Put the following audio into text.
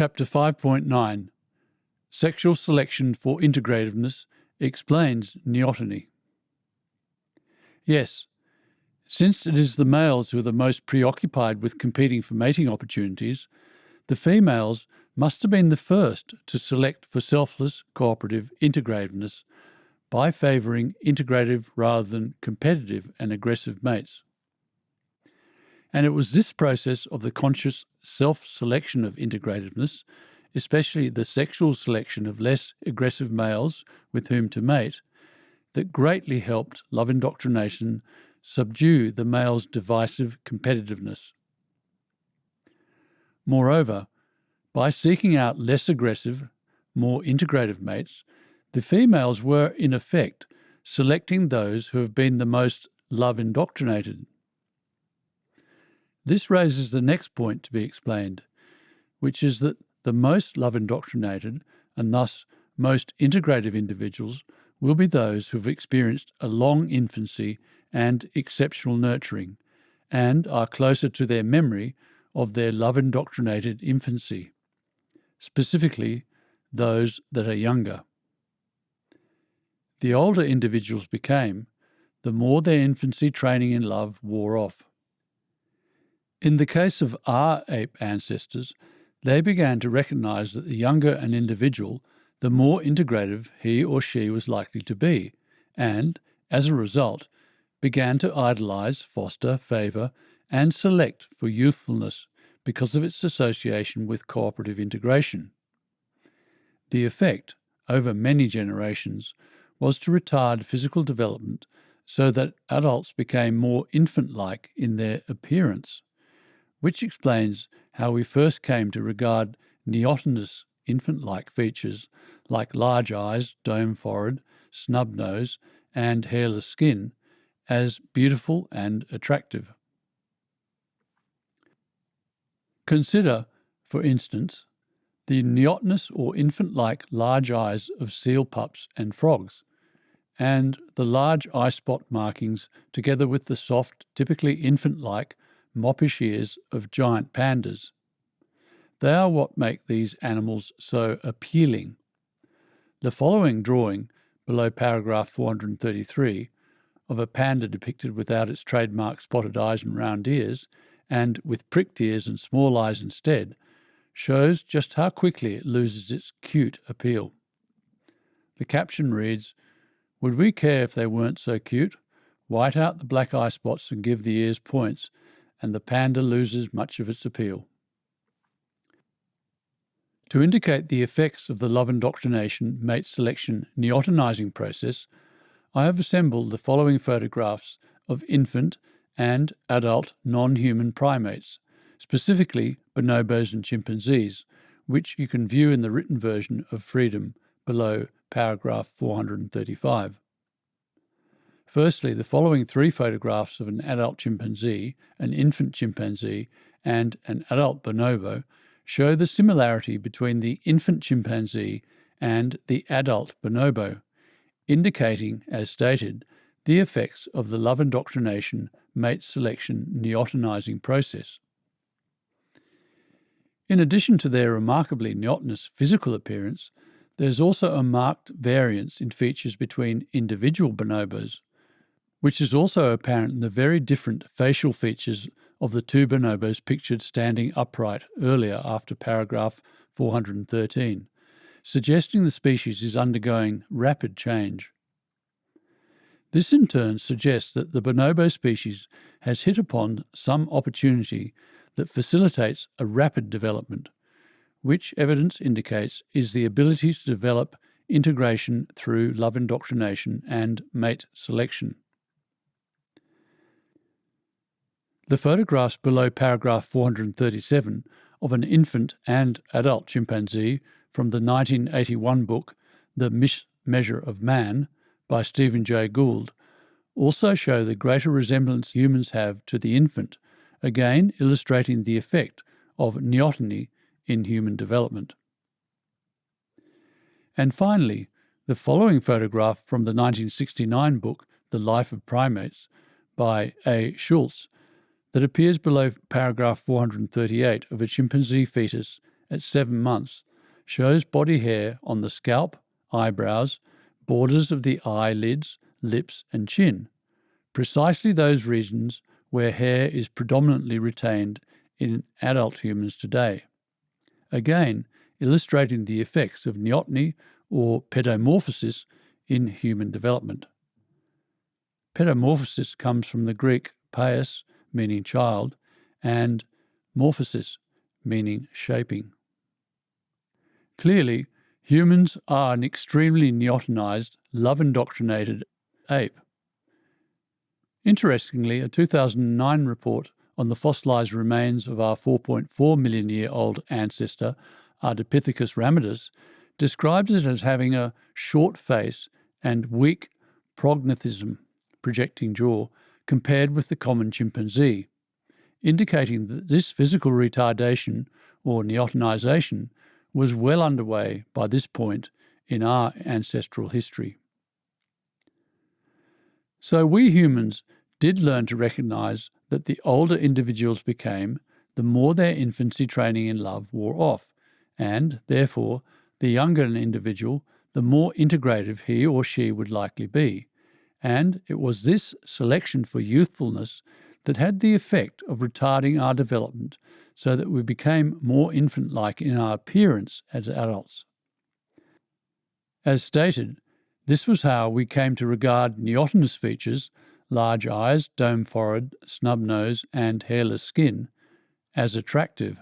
Chapter 5.9 Sexual Selection for Integrativeness explains neoteny. Yes, since it is the males who are the most preoccupied with competing for mating opportunities, the females must have been the first to select for selfless, cooperative integrativeness by favouring integrative rather than competitive and aggressive mates. And it was this process of the conscious self-selection of integrativeness, especially the sexual selection of less aggressive males with whom to mate, that greatly helped love indoctrination subdue the male's divisive competitiveness. Moreover, by seeking out less aggressive, more integrative mates, the females were, in effect, selecting those who have been the most love indoctrinated. This raises the next point to be explained, which is that the most love indoctrinated and thus most integrative individuals will be those who have experienced a long infancy and exceptional nurturing, and are closer to their memory of their love indoctrinated infancy, specifically those that are younger. The older individuals became, the more their infancy training in love wore off. In the case of our ape ancestors, they began to recognise that the younger an individual, the more integrative he or she was likely to be, and, as a result, began to idolise, foster, favour, and select for youthfulness because of its association with cooperative integration. The effect, over many generations, was to retard physical development so that adults became more infant-like in their appearance, which explains how we first came to regard neotenous infant-like features like large eyes, dome forehead, snub nose, and hairless skin as beautiful and attractive. Consider, for instance, the neotenous or infant-like large eyes of seal pups and frogs, and the large eye spot markings together with the soft, typically infant-like, moppish ears of giant pandas. They are what make these animals so appealing. The following drawing, below paragraph 433, of a panda depicted without its trademark spotted eyes and round ears, and with pricked ears and small eyes instead, shows just how quickly it loses its cute appeal. The caption reads, "Would we care if they weren't so cute? White out the black eye spots and give the ears points, and the panda loses much of its appeal." To indicate the effects of the love indoctrination mate selection neotenizing process, I have assembled the following photographs of infant and adult non-human primates, specifically bonobos and chimpanzees, which you can view in the written version of Freedom below paragraph 435. Firstly, the following three photographs of an adult chimpanzee, an infant chimpanzee, and an adult bonobo show the similarity between the infant chimpanzee and the adult bonobo, indicating, as stated, the effects of the love indoctrination mate selection neotenizing process. In addition to their remarkably neotenous physical appearance, there is also a marked variance in features between individual bonobos, which is also apparent in the very different facial features of the two bonobos pictured standing upright earlier after paragraph 413, suggesting the species is undergoing rapid change. This in turn suggests that the bonobo species has hit upon some opportunity that facilitates a rapid development, which evidence indicates is the ability to develop integration through love indoctrination and mate selection. The photographs below paragraph 437 of an infant and adult chimpanzee from the 1981 book The Measure of Man by Stephen Jay Gould also show the greater resemblance humans have to the infant, again illustrating the effect of neoteny in human development. And finally, the following photograph from the 1969 book The Life of Primates by A. Schultz that appears below paragraph 438 of a chimpanzee fetus at 7 months shows body hair on the scalp, eyebrows, borders of the eyelids, lips and chin, precisely those regions where hair is predominantly retained in adult humans today. Again, illustrating the effects of neoteny or pedomorphosis in human development. Pedomorphosis comes from the Greek paios, meaning child, and morphosis, meaning shaping. Clearly, humans are an extremely neotenized, love-indoctrinated ape. Interestingly, a 2009 report on the fossilized remains of our 4.4 million-year-old ancestor, Ardipithecus ramidus, describes it as having a short face and weak prognathism, projecting jaw, compared with the common chimpanzee, indicating that this physical retardation, or neotenization, was well underway by this point in our ancestral history. So we humans did learn to recognize that the older individuals became, the more their infancy training in love wore off, and, therefore, the younger an individual, the more integrative he or she would likely be. And it was this selection for youthfulness that had the effect of retarding our development so that we became more infant-like in our appearance as adults. As stated, this was how we came to regard neotenous features, large eyes, dome forehead, snub nose, and hairless skin, as attractive.